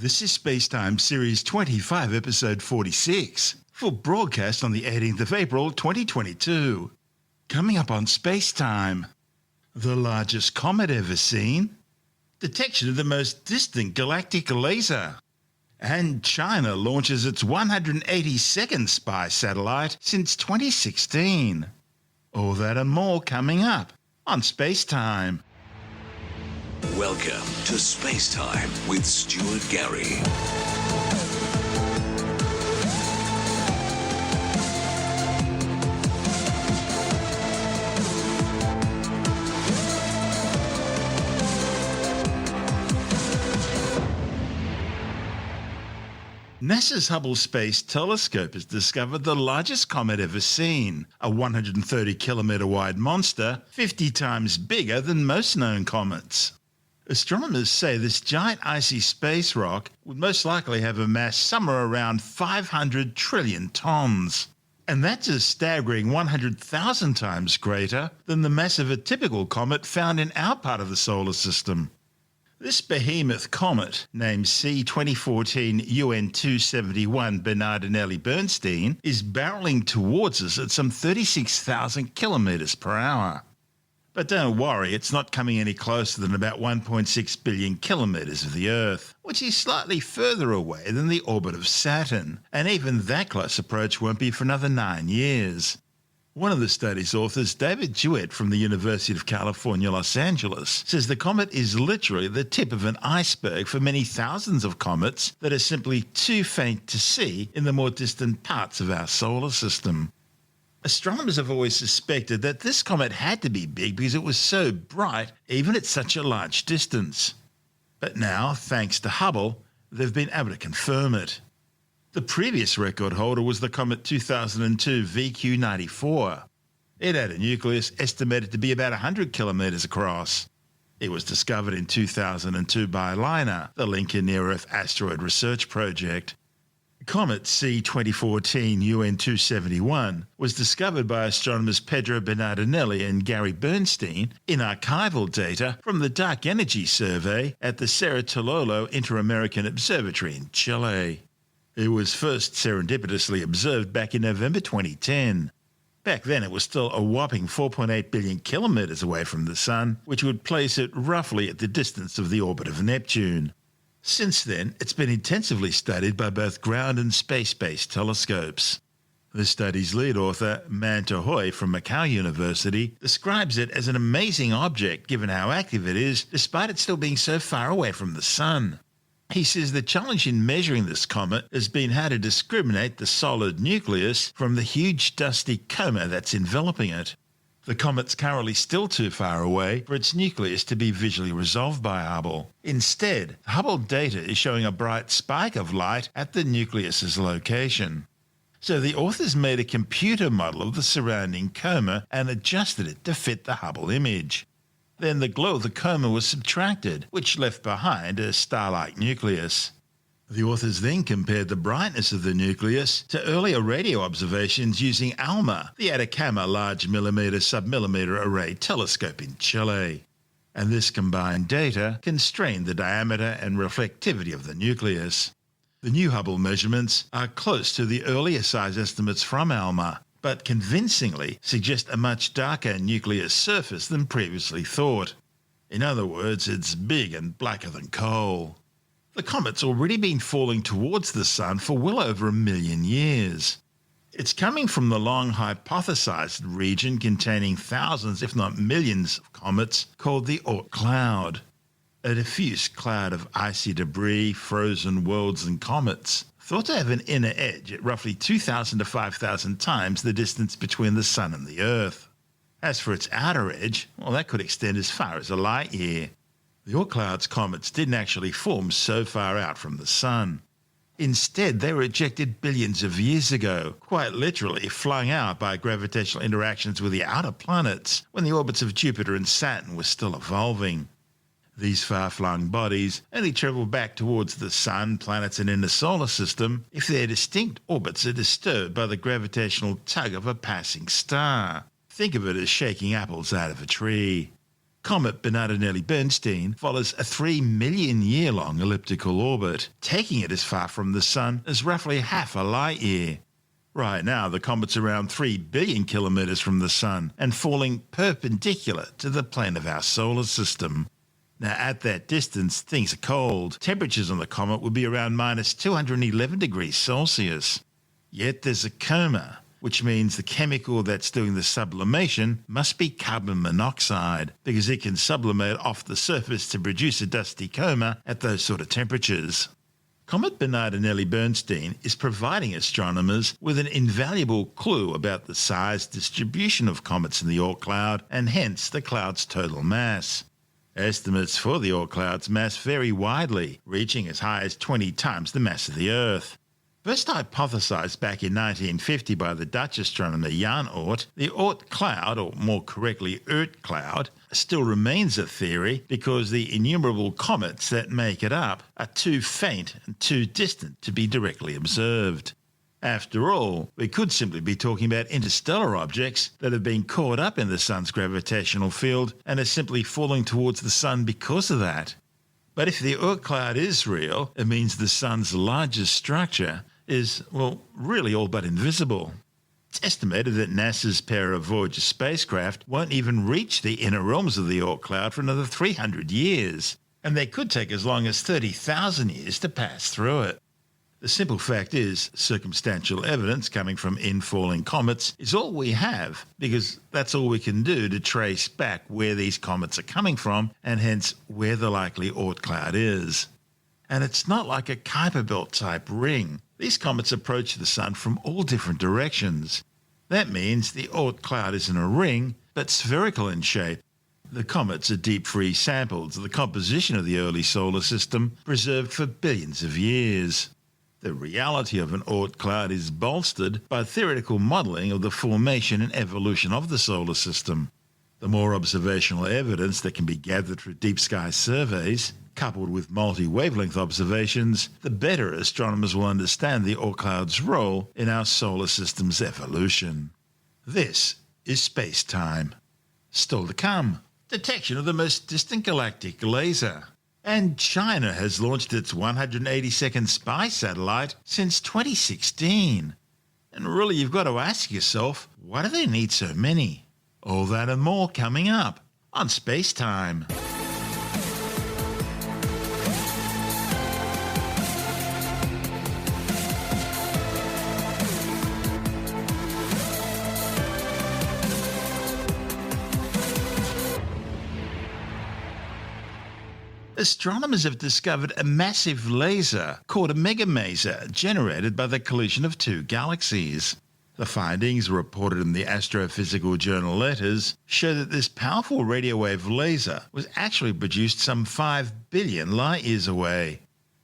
This is SpaceTime Series 25, Episode 46, for broadcast on the 18th of April 2022. Coming up on SpaceTime: the largest comet ever seen, detection of the most distant galactic laser, and China launches its 182nd spy satellite since 2016. All that and more coming up on SpaceTime. Welcome to SpaceTime with Stuart Gary. NASA's Hubble Space Telescope has discovered the largest comet ever seen, a 130-kilometre wide monster 50 times bigger than most known comets. Astronomers say this giant icy space rock would most likely have a mass somewhere around 500 trillion tons. And that's a staggering 100,000 times greater than the mass of a typical comet found in our part of the solar system. This behemoth comet, named C2014 UN-271 Bernardinelli-Bernstein, is barreling towards us at some 36,000 kilometres per hour. But don't worry, it's not coming any closer than about 1.6 billion kilometres of the Earth, which is slightly further away than the orbit of Saturn, and even that close approach won't be for another 9 years. One of the study's authors, David Jewett from the University of California, Los Angeles, says the comet is literally the tip of an iceberg for many thousands of comets that are simply too faint to see in the more distant parts of our solar system. Astronomers have always suspected that this comet had to be big because it was so bright, even at such a large distance. But now, thanks to Hubble, they've been able to confirm it. The previous record holder was the comet 2002 VQ-94. It had a nucleus estimated to be about 100 kilometres across. It was discovered in 2002 by LINA, the Lincoln Near-Earth Asteroid Research Project. Comet C2014 UN-271 was discovered by astronomers Pedro Bernardinelli and Gary Bernstein in archival data from the Dark Energy Survey at the Cerro Tololo Inter-American Observatory in Chile. It was first serendipitously observed back in November 2010. Back then it was still a whopping 4.8 billion kilometres away from the Sun, which would place it roughly at the distance of the orbit of Neptune. Since then, it's been intensively studied by both ground and space-based telescopes. The study's lead author, Man Tahoe from Macau University, describes it as an amazing object given how active it is, despite it still being so far away from the Sun. He says the challenge in measuring this comet has been how to discriminate the solid nucleus from the huge dusty coma that's enveloping it. The comet's currently still too far away for its nucleus to be visually resolved by Hubble. Instead, Hubble data is showing a bright spike of light at the nucleus's location. So the authors made a computer model of the surrounding coma and adjusted it to fit the Hubble image. Then the glow of the coma was subtracted, which left behind a star-like nucleus. The authors then compared the brightness of the nucleus to earlier radio observations using ALMA, the Atacama Large Millimeter Submillimeter Array Telescope in Chile. And this combined data constrained the diameter and reflectivity of the nucleus. The new Hubble measurements are close to the earlier size estimates from ALMA, but convincingly suggest a much darker nucleus surface than previously thought. In other words, it's big and blacker than coal. The comet's already been falling towards the Sun for well over 1 million years. It's coming from the long hypothesized region containing thousands, if not millions, of comets called the Oort cloud, a diffuse cloud of icy debris, frozen worlds and comets, thought to have an inner edge at roughly 2,000 to 5,000 times the distance between the Sun and the Earth. As for its outer edge, well, that could extend as far as a light year. The Oort cloud's comets didn't actually form so far out from the Sun. Instead, they were ejected billions of years ago, quite literally flung out by gravitational interactions with the outer planets when the orbits of Jupiter and Saturn were still evolving. These far-flung bodies only travel back towards the Sun, planets and inner solar system if their distinct orbits are disturbed by the gravitational tug of a passing star. Think of it as shaking apples out of a tree. Comet Bernardinelli-Bernstein follows a 3 million year long elliptical orbit, taking it as far from the Sun as roughly half a light year. Right now, the comet's around 3 billion kilometres from the Sun and falling perpendicular to the plane of our solar system. Now, at that distance, things are cold. Temperatures on the comet would be around minus 211 degrees Celsius. Yet there's a coma, which means the chemical that's doing the sublimation must be carbon monoxide, because it can sublimate off the surface to produce a dusty coma at those sort of temperatures. Comet Bernardinelli-Bernstein is providing astronomers with an invaluable clue about the size distribution of comets in the Oort cloud and hence the cloud's total mass. Estimates for the Oort cloud's mass vary widely, reaching as high as 20 times the mass of the Earth. First hypothesized back in 1950 by the Dutch astronomer Jan Oort, the Oort cloud, or more correctly Oort cloud, still remains a theory because the innumerable comets that make it up are too faint and too distant to be directly observed. After all, we could simply be talking about interstellar objects that have been caught up in the Sun's gravitational field and are simply falling towards the Sun because of that. But if the Oort cloud is real, it means the Sun's largest structure is, well, really all but invisible. It's estimated that NASA's pair of Voyager spacecraft won't even reach the inner realms of the Oort cloud for another 300 years, and they could take as long as 30,000 years to pass through it. The simple fact is, circumstantial evidence coming from infalling comets is all we have, because that's all we can do to trace back where these comets are coming from, and hence where the likely Oort cloud is. And it's not like a Kuiper belt type ring. These comets approach the Sun from all different directions. That means the Oort cloud isn't a ring, but spherical in shape. The comets are deep freeze samples of the composition of the early solar system, preserved for billions of years. The reality of an Oort cloud is bolstered by theoretical modelling of the formation and evolution of the solar system. The more observational evidence that can be gathered through deep sky surveys, coupled with multi-wavelength observations, the better astronomers will understand the Oort cloud's role in our solar system's evolution. This is SpaceTime. Still to come, detection of the most distant galactic laser. And China has launched its 182nd spy satellite since 2016. And really, you've got to ask yourself, why do they need so many? All that and more coming up on SpaceTime. Astronomers have discovered a massive laser called a megamaser generated by the collision of two galaxies. The findings, reported in the astrophysical journal Letters, show that this powerful radio wave laser was actually produced some 5 billion light years away.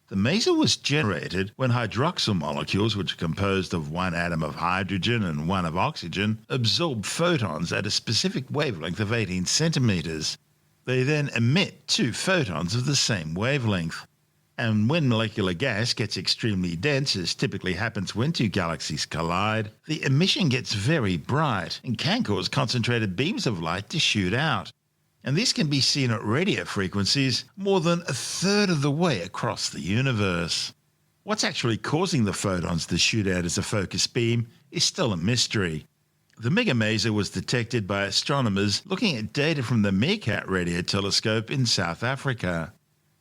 The maser was generated when hydroxyl molecules, which are composed of one atom of hydrogen and one of oxygen, absorb photons at a specific wavelength of 18 centimeters. They then emit two photons of the same wavelength. And when molecular gas gets extremely dense, as typically happens when two galaxies collide, the emission gets very bright and can cause concentrated beams of light to shoot out. And this can be seen at radio frequencies more than a third of the way across the universe. What's actually causing the photons to shoot out as a focused beam is still a mystery. The megamaser was detected by astronomers looking at data from the Meerkat radio telescope in South Africa.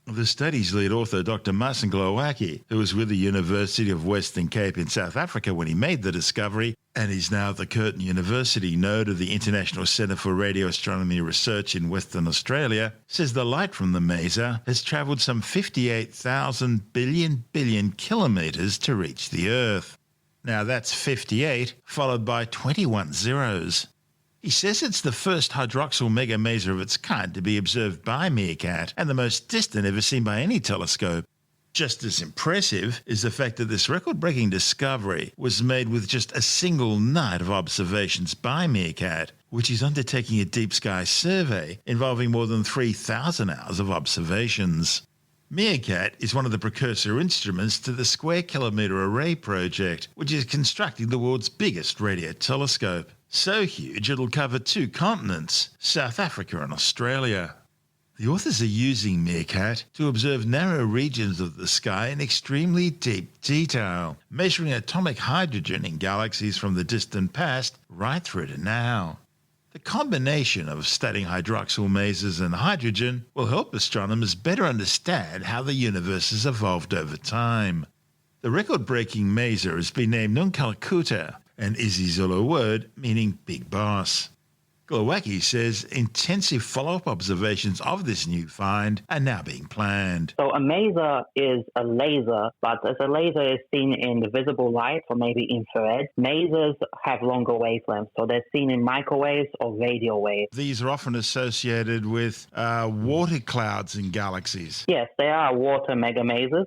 The study's lead author, Dr. Marcin Glowacki, who was with the University of Western Cape in South Africa when he made the discovery, and is now at the Curtin University node of the International Centre for Radio Astronomy Research in Western Australia, says the light from the maser has travelled some 58,000 billion kilometres to reach the Earth. Now that's 58 followed by 21 zeros. He says it's the first hydroxyl megamaser of its kind to be observed by Meerkat and the most distant ever seen by any telescope. Just as impressive is the fact that this record-breaking discovery was made with just a single night of observations by Meerkat, which is undertaking a deep sky survey involving more than 3,000 hours of observations. Meerkat is one of the precursor instruments to the Square Kilometre Array project, which is constructing the world's biggest radio telescope. So huge it'll cover 2 continents, South Africa and Australia. The authors are using Meerkat to observe narrow regions of the sky in extremely deep detail, measuring atomic hydrogen in galaxies from the distant past right through to now. The combination of studying hydroxyl masers and hydrogen will help astronomers better understand how the universe has evolved over time. The record-breaking maser has been named Nunkalkuta, an isiZulu word meaning big boss. Glowacki says intensive follow-up observations of this new find are now being planned. So a maser is a laser, but as a laser is seen in the visible light or maybe infrared, masers have longer wavelengths, so they're seen in microwaves or radio waves. These are often associated with water clouds in galaxies. Yes, they are water megamasers.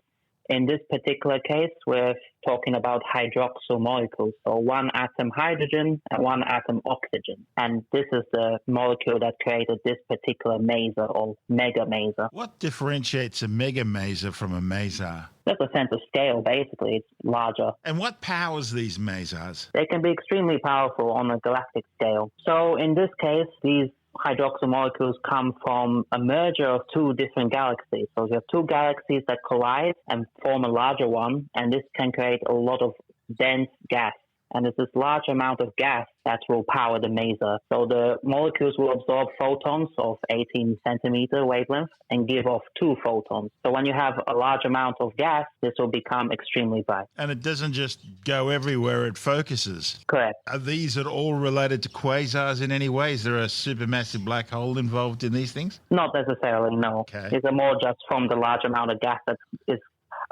In this particular case, we're talking about hydroxyl molecules, so one atom hydrogen and one atom oxygen. And this is the molecule that created this particular maser or megamaser. What differentiates a megamaser from a maser? That's a sense of scale, basically. It's larger. And what powers these masers? They can be extremely powerful on a galactic scale. So in this case, these hydroxyl molecules come from a merger of 2 different galaxies. So you have 2 galaxies that collide and form a larger one, and this can create a lot of dense gas. And it's this large amount of gas that will power the maser. So the molecules will absorb photons of 18 centimeter wavelength and give off 2 photons. So when you have a large amount of gas, this will become extremely bright. And it doesn't just go everywhere, it focuses. Correct. Are these at all related to quasars in any way? Is there a supermassive black hole involved in these things? Not necessarily, no. Okay. It's more just from the large amount of gas that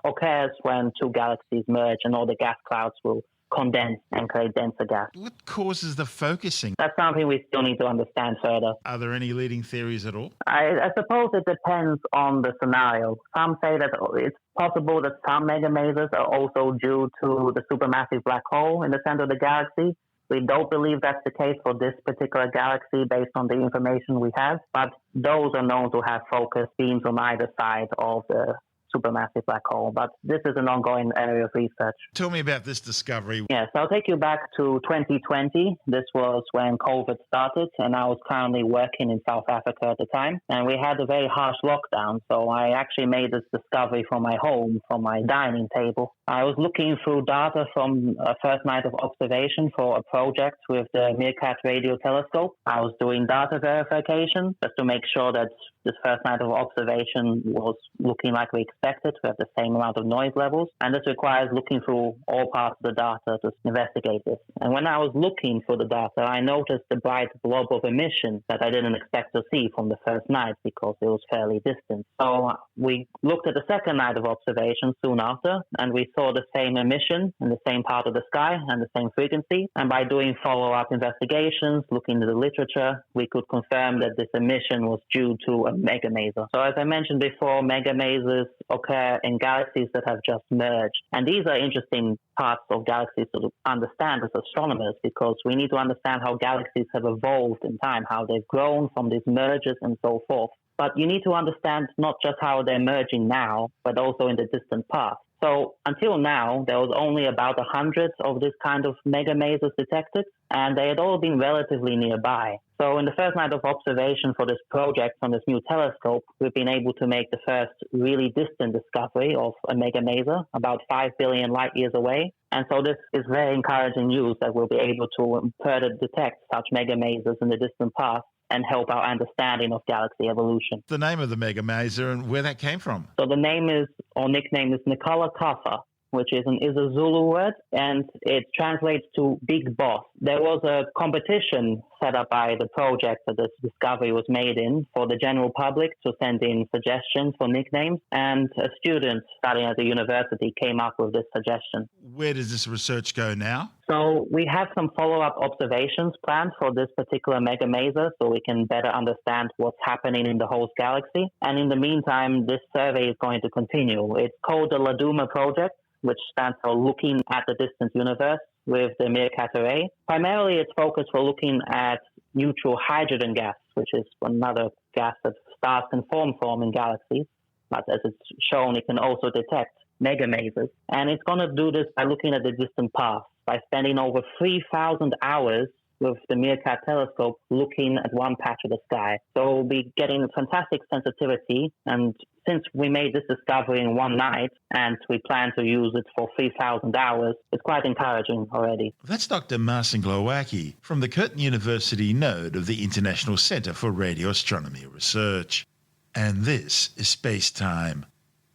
occurs when 2 galaxies merge, and all the gas clouds will condense and create denser gas. What causes the focusing? That's something we still need to understand further. Are there any leading theories at all? I suppose it depends on the scenario. Some say that it's possible that some megamasers are also due to the supermassive black hole in the center of the galaxy. We don't believe that's the case for this particular galaxy based on the information we have, but those are known to have focused beams on either side of the supermassive black hole. But this is an ongoing area of research. Tell me about this discovery. Yes, I'll take you back to 2020. This was when COVID started, and I was currently working in South Africa at the time. And we had a very harsh lockdown, so I actually made this discovery from my home, from my dining table. I was looking through data from a first night of observation for a project with the Meerkat radio telescope. I was doing data verification just to make sure that this first night of observation was looking like we expected. We have the same amount of noise levels. And this requires looking through all parts of the data to investigate this. And when I was looking for the data, I noticed the bright blob of emission that I didn't expect to see from the first night because it was fairly distant. So we looked at the second night of observation soon after, and we saw the same emission in the same part of the sky and the same frequency. And by doing follow-up investigations, looking into the literature, we could confirm that this emission was due to a megamaser. So as I mentioned before, megamasers occur in galaxies that have just merged. And these are interesting parts of galaxies to understand as astronomers, because we need to understand how galaxies have evolved in time, how they've grown from these mergers and so forth. But you need to understand not just how they're merging now, but also in the distant past. So until now, there was only about 100 of this kind of megamasers detected, and they had all been relatively nearby. So in the first night of observation for this project from this new telescope, we've been able to make the first really distant discovery of a megamaser, about 5 billion light years away. And so this is very encouraging news that we'll be able to further detect such megamasers in the distant past and help our understanding of galaxy evolution. The name of the megamaser and where that came from? So the name is, or nickname is Nikala Kafa, which is a Zulu word, and it translates to big boss. There was a competition set up by the project that this discovery was made in for the general public to send in suggestions for nicknames, and a student studying at the university came up with this suggestion. Where does this research go now? So we have some follow-up observations planned for this particular megamaser so we can better understand what's happening in the host galaxy. And in the meantime, this survey is going to continue. It's called the LADUMA project, which stands for Looking at the Distant Universe with the Meerkat Array. Primarily, it's focused for looking at neutral hydrogen gas, which is another gas that stars can form from in galaxies. But as it's shown, it can also detect megamasers. And it's going to do this by looking at the distant past, by spending over 3,000 hours with the Meerkat telescope looking at one patch of the sky. So we'll be getting fantastic sensitivity. And since we made this discovery in one night and we plan to use it for 3,000 hours, it's quite encouraging already. That's Dr. Marcin Glowacki from the Curtin University node of the International Centre for Radio Astronomy Research. And this is Space Time.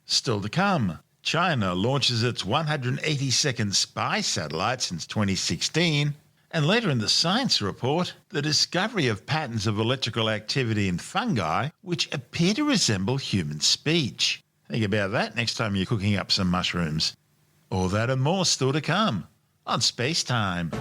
Still to come, China launches its 182nd spy satellite since 2016. And later in the science report, the discovery of patterns of electrical activity in fungi which appear to resemble human speech. Think about that next time you're cooking up some mushrooms. All that and more still to come on Space Time.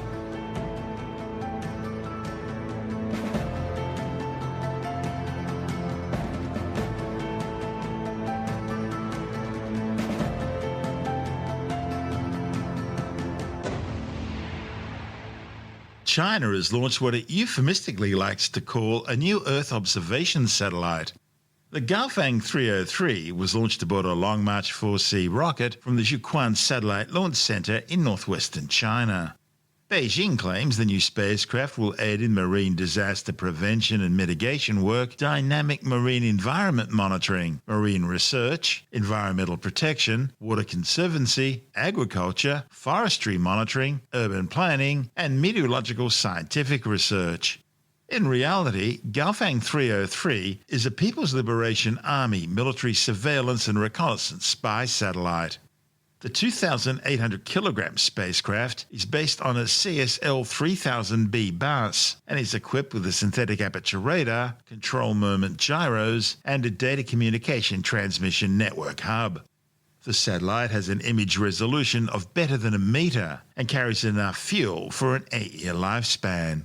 China has launched what it euphemistically likes to call a new Earth observation satellite. The Gaofang 303 was launched aboard a Long March 4C rocket from the Jiuquan Satellite Launch Center in northwestern China. Beijing claims the new spacecraft will aid in marine disaster prevention and mitigation work, dynamic marine environment monitoring, marine research, environmental protection, water conservancy, agriculture, forestry monitoring, urban planning, and meteorological scientific research. In reality, Gaofang 303 is a People's Liberation Army military surveillance and reconnaissance spy satellite. The 2,800 kilogram spacecraft is based on a CSL 3000B bus and is equipped with a synthetic aperture radar, control moment gyros, and a data communication transmission network hub. The satellite has an image resolution of better than a metre and carries enough fuel for an 8-year lifespan.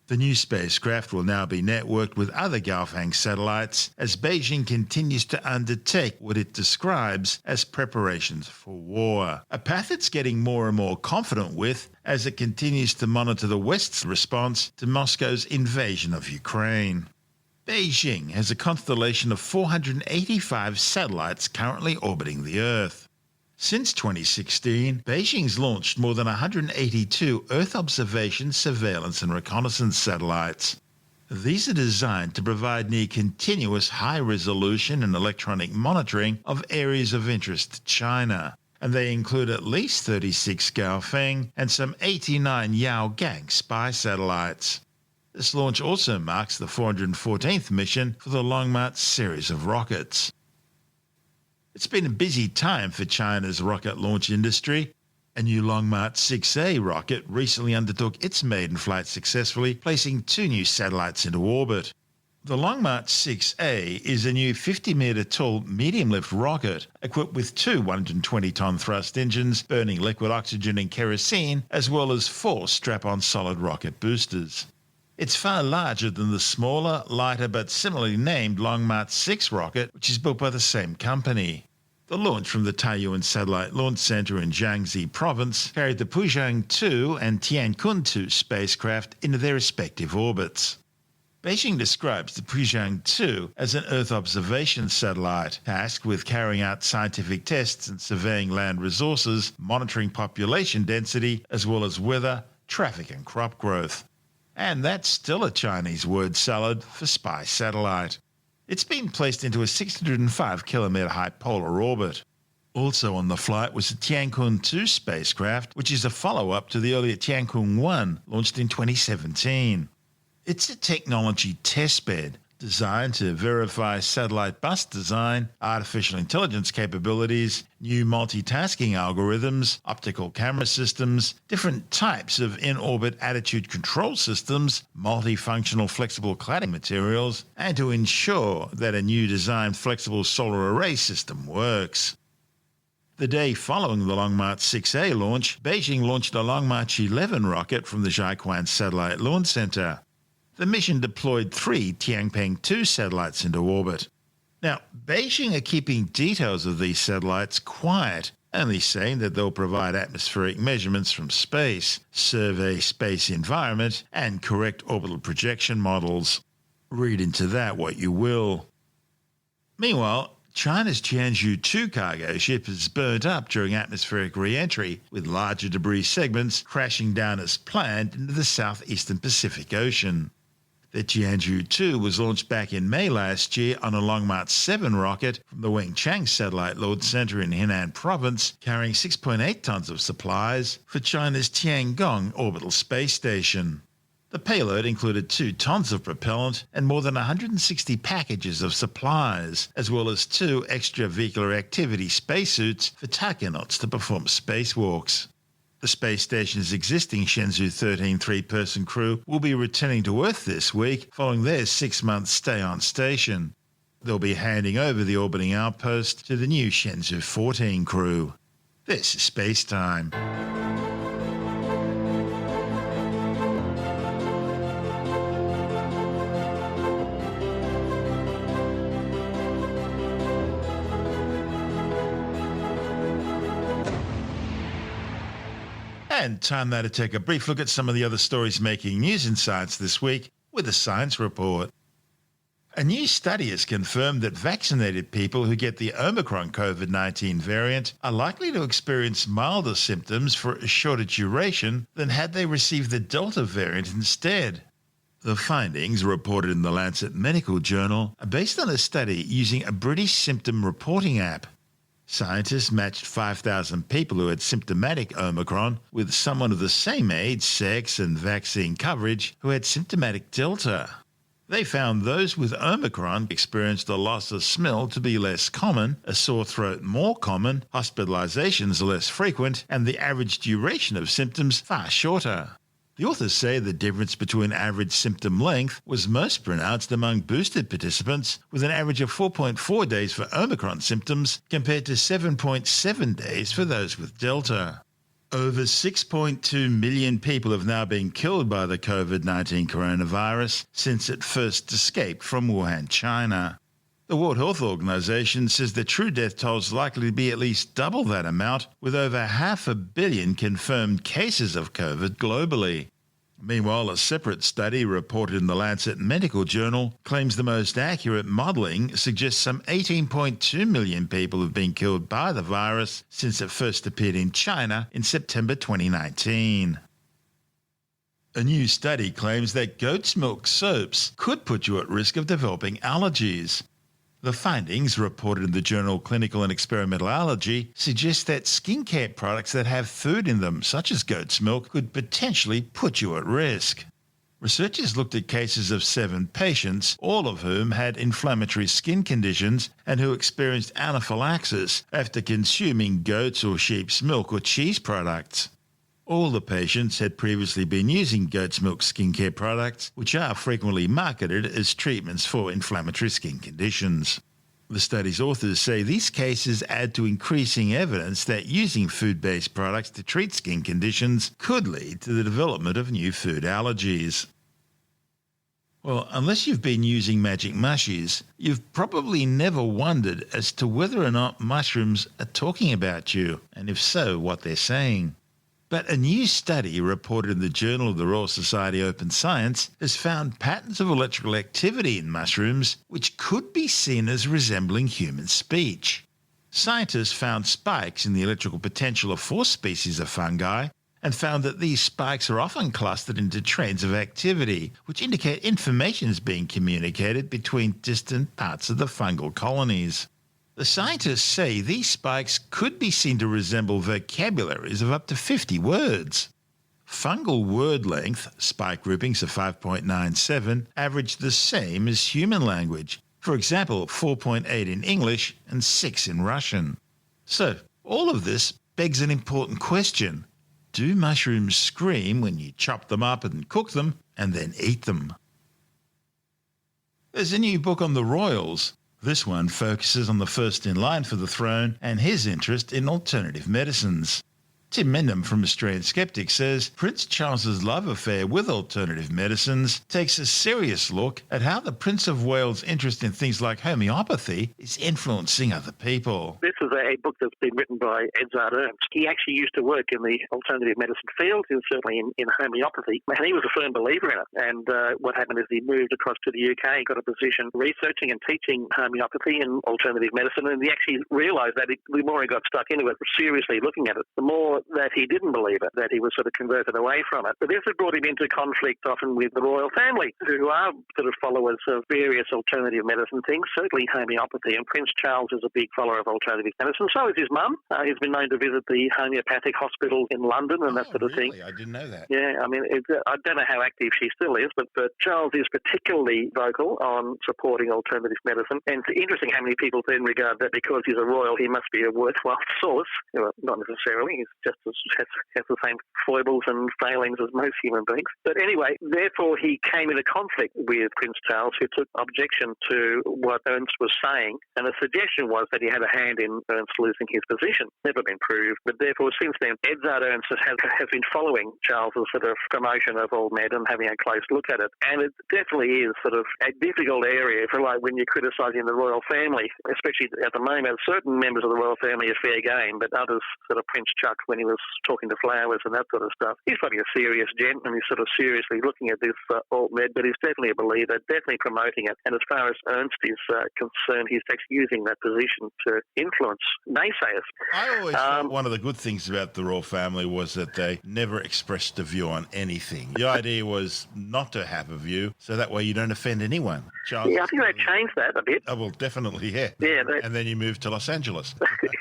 The new spacecraft will now be networked with other Gaofang satellites as Beijing continues to undertake what it describes as preparations for war, a path it's getting more and more confident with as it continues to monitor the West's response to Moscow's invasion of Ukraine. Beijing has a constellation of 485 satellites currently orbiting the Earth. Since 2016, Beijing's launched more than 182 Earth observation, surveillance and reconnaissance satellites. These are designed to provide near-continuous high-resolution and electronic monitoring of areas of interest to China, and they include at least 36 Gaofang and some 89 Yaogang spy satellites. This launch also marks the 414th mission for the Long March series of rockets. It's been a busy time for China's rocket launch industry. A new Long March 6A rocket recently undertook its maiden flight successfully, placing 2 new satellites into orbit. The Long March 6A is a new 50-metre tall medium-lift rocket equipped with 2 120-ton thrust engines burning liquid oxygen and kerosene, as well as 4 strap-on solid rocket boosters. It's far larger than the smaller, lighter but similarly named Long March 6 rocket, which is built by the same company. The launch from the Taiyuan Satellite Launch Center in Jiangxi Province carried the Puzhang 2 and Tiancun 2 spacecraft into their respective orbits. Beijing describes the Puzhang 2 as an Earth observation satellite, tasked with carrying out scientific tests and surveying land resources, monitoring population density, as well as weather, traffic and crop growth. And that's still a Chinese word salad for spy satellite. It's been placed into a 605-kilometre high polar orbit. Also on the flight was the Tiancun 2 spacecraft, which is a follow-up to the earlier Tiancun 1, launched in 2017. It's a technology testbed designed to verify satellite bus design, artificial intelligence capabilities, new multitasking algorithms, optical camera systems, different types of in-orbit attitude control systems, multifunctional flexible cladding materials, and to ensure that a new designed flexible solar array system works. The day following the Long March 6A launch, Beijing launched a Long March 11 rocket from the Jiuquan Satellite Launch Center. The mission deployed 3 Tianping 2 satellites into orbit. Now, Beijing are keeping details of these satellites quiet, only saying that they'll provide atmospheric measurements from space, survey space environment, and correct orbital projection models. Read into that what you will. Meanwhile, China's Tianzhou-2 cargo ship is burnt up during atmospheric re-entry, with larger debris segments crashing down as planned into the southeastern Pacific Ocean. The Tianzhou-2 was launched back in May last year on a Long March 7 rocket from the Wenchang Satellite Launch Center in Henan Province, carrying 6.8 tons of supplies for China's Tiangong orbital space station. The payload included 2 tons of propellant and more than 160 packages of supplies, as well as 2 extravehicular activity spacesuits for taikonauts to perform spacewalks. The space station's existing Shenzhou 13 3-person crew will be returning to Earth this week following their 6-month stay on station. They'll be handing over the orbiting outpost to the new Shenzhou 14 crew. This is SpaceTime. And time now to take a brief look at some of the other stories making news in science this week with a science report. A new study has confirmed that vaccinated people who get the Omicron COVID-19 variant are likely to experience milder symptoms for a shorter duration than had they received the Delta variant instead. The findings, reported in the Lancet Medical Journal, are based on a study using a British symptom reporting app. Scientists matched 5,000 people who had symptomatic Omicron with someone of the same age, sex, and vaccine coverage who had symptomatic Delta. They found those with Omicron experienced a loss of smell to be less common, a sore throat more common, hospitalizations less frequent, and the average duration of symptoms far shorter. The authors say the difference between average symptom length was most pronounced among boosted participants, with an average of 4.4 days for Omicron symptoms compared to 7.7 days for those with Delta. Over 6.2 million people have now been killed by the COVID-19 coronavirus since it first escaped from Wuhan, China. The World Health Organization says the true death toll is likely to be at least double that amount, with over 500 million confirmed cases of COVID globally. Meanwhile, a separate study reported in the Lancet Medical Journal claims the most accurate modelling suggests some 18.2 million people have been killed by the virus since it first appeared in China in September 2019. A new study claims that goat's milk soaps could put you at risk of developing allergies. The findings, reported in the journal Clinical and Experimental Allergy, suggest that skincare products that have food in them, such as goat's milk, could potentially put you at risk. Researchers looked at cases of 7 patients, all of whom had inflammatory skin conditions and who experienced anaphylaxis after consuming goat's or sheep's milk or cheese products. All the patients had previously been using goat's milk skincare products, which are frequently marketed as treatments for inflammatory skin conditions. The study's authors say these cases add to increasing evidence that using food-based products to treat skin conditions could lead to the development of new food allergies. Well, unless you've been using magic mushies, you've probably never wondered as to whether or not mushrooms are talking about you, and if so, what they're saying. But a new study reported in the Journal of the Royal Society Open Science has found patterns of electrical activity in mushrooms which could be seen as resembling human speech. Scientists found spikes in the electrical potential of 4 species of fungi and found that these spikes are often clustered into trends of activity, which indicate information is being communicated between distant parts of the fungal colonies. The scientists say these spikes could be seen to resemble vocabularies of up to 50 words. Fungal word length, spike groupings of 5.97, average the same as human language. For example, 4.8 in English and 6 in Russian. So, all of this begs an important question. Do mushrooms scream when you chop them up and cook them and then eat them? There's a new book on the royals. This one focuses on the first in line for the throne and his interest in alternative medicines. Tim Mendham from Australian Skeptics says Prince Charles's love affair with alternative medicines takes a serious look at how the Prince of Wales' interest in things like homeopathy is influencing other people. This is a book that's been written by Edzard Ernst. He actually used to work in the alternative medicine field, he was certainly in homeopathy, and he was a firm believer in it. And what happened is he moved across to the UK, got a position researching and teaching homeopathy and alternative medicine, and he actually realised that the more he got stuck into it, seriously looking at it, the more that he didn't believe it, that he was sort of converted away from it. But this has brought him into conflict often with the royal family, who are sort of followers of various alternative medicine things, certainly homeopathy. And Prince Charles is a big follower of alternative medicine. So is his mum. He's been known to visit the homeopathic hospital in London and that sort of thing. I didn't know that. Yeah, I mean, I don't know how active she still is, but Charles is particularly vocal on supporting alternative medicine. And it's interesting how many people then regard that because he's a royal, he must be a worthwhile source. Well, not necessarily. He's just has the same foibles and failings as most human beings. But anyway, therefore he came into conflict with Prince Charles, who took objection to what Ernst was saying. And the suggestion was that he had a hand in Ernst losing his position. Never been proved. But therefore, since then, Edzard Ernst has been following Charles's sort of promotion of all med and having a close look at it. And it definitely is sort of a difficult area for like when you're criticising the royal family, especially at the moment. Certain members of the royal family are fair game, but others, sort of Prince Chuck, when he was talking to Flowers and that sort of stuff, he's probably a serious gent and he's sort of seriously looking at this alt-med, but he's definitely a believer, definitely promoting it. And as far as Ernst is concerned, he's actually using that position to influence naysayers. I always thought one of the good things about the royal family was that they never expressed a view on anything. The idea was not to have a view, so that way you don't offend anyone. Charles, yeah, I think they've changed that a bit. Oh, well, definitely, yeah. Yeah, and then you moved to Los Angeles.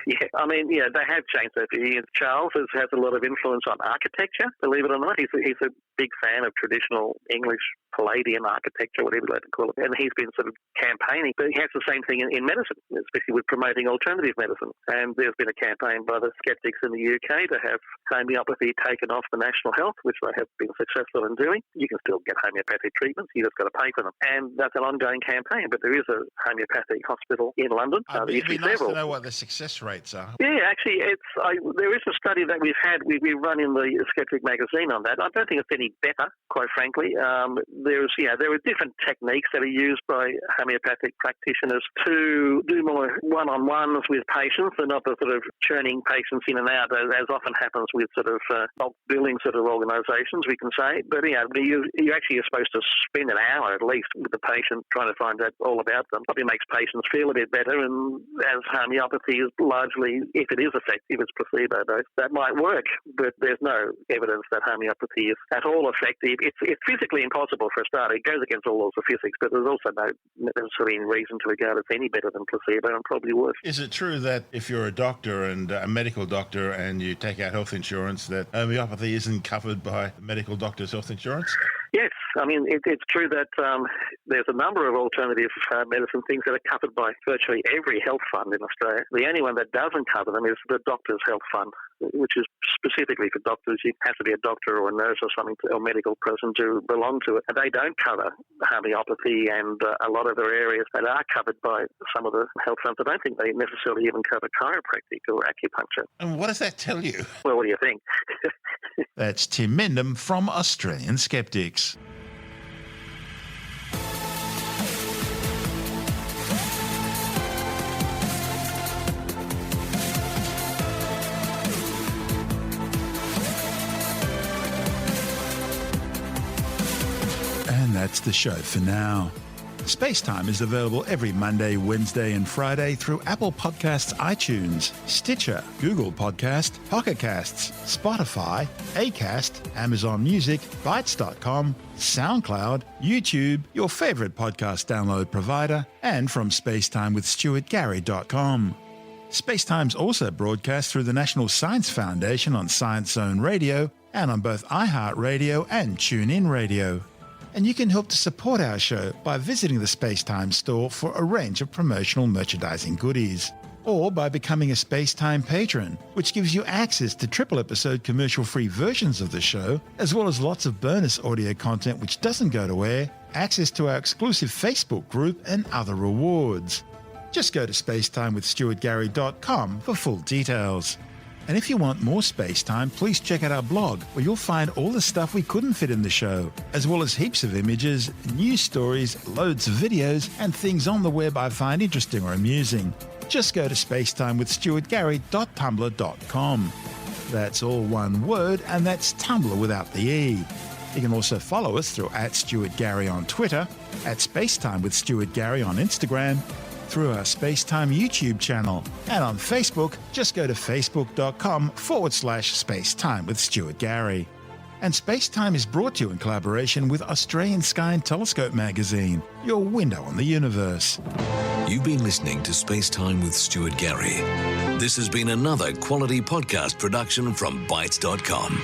Yeah, I mean, yeah, they have changed that. Charles has a lot of influence on architecture, believe it or not. He's a big fan of traditional English Palladian architecture, whatever you like to call it, and he's been sort of campaigning. But he has the same thing in medicine, especially with promoting alternative medicine. And there's been a campaign by the skeptics in the UK to have homeopathy taken off the national health, which they have been successful in doing. You can still get homeopathic treatments, you just got to pay for them. And that's an ongoing campaign, but there is a homeopathic hospital in London. It'd be nice to know what the success rates are. Yeah, actually, there is a study that we've run in the Skeptic magazine on that. I don't think it's any better, quite frankly. There are different techniques that are used by homeopathic practitioners to do more one-on-ones with patients and not the sort of churning patients in and out, as often happens with sort of bulk billing sort of organisations, we can say. But you actually are supposed to spend an hour at least with the patient trying to find out all about them. Probably makes patients feel a bit better, and as homeopathy is largely, if it is effective, it's placebo-based, that might work. But there's no evidence that homeopathy is at all effective. It's physically impossible for a start. It goes against all laws of physics, but there's also no necessarily reason to regard it any better than placebo, and probably worse. Is it true that if you're a doctor and a medical doctor and you take out health insurance, that homeopathy isn't covered by the medical doctor's health insurance? Yes, I mean, it's true that there's a number of alternative medicine things that are covered by virtually every health fund in Australia. The only one that doesn't cover them is the doctor's health fund, which is specifically for doctors. You have to be a doctor or a nurse or something, or a medical person to belong to it. And they don't cover homeopathy and a lot of other areas that are covered by some of the health funds. I don't think they necessarily even cover chiropractic or acupuncture. And what does that tell you? Well, what do you think? That's Tim Mendham from Australian Skeptics. And that's the show for now. SpaceTime is available every Monday, Wednesday and Friday through Apple Podcasts, iTunes, Stitcher, Google Podcast, Pocket Casts, Spotify, Acast, Amazon Music, Bytes.com, SoundCloud, YouTube, your favourite podcast download provider, and from spacetimewithstuartgary.com. SpaceTime's also broadcast through the National Science Foundation on Science Zone Radio and on both iHeartRadio and TuneIn Radio. And you can help to support our show by visiting the SpaceTime store for a range of promotional merchandising goodies, or by becoming a SpaceTime patron, which gives you access to triple-episode commercial-free versions of the show, as well as lots of bonus audio content which doesn't go to air, access to our exclusive Facebook group, and other rewards. Just go to spacetimewithstuartgary.com for full details. And if you want more space time, please check out our blog, where you'll find all the stuff we couldn't fit in the show, as well as heaps of images, news stories, loads of videos, and things on the web I find interesting or amusing. Just go to spacetimewithstuartgary.tumblr.com. That's all one word, and that's Tumblr without the E. You can also follow us through @StuartGary on Twitter, @SpaceTimeWithStuartGary on Instagram, through our SpaceTime YouTube channel, and on Facebook, just go to facebook.com/SpaceTime with Stuart Gary. And SpaceTime is brought to you in collaboration with Australian Sky and Telescope magazine, your window on the universe. You've been listening to SpaceTime with Stuart Gary. This has been another quality podcast production from Bytes.com.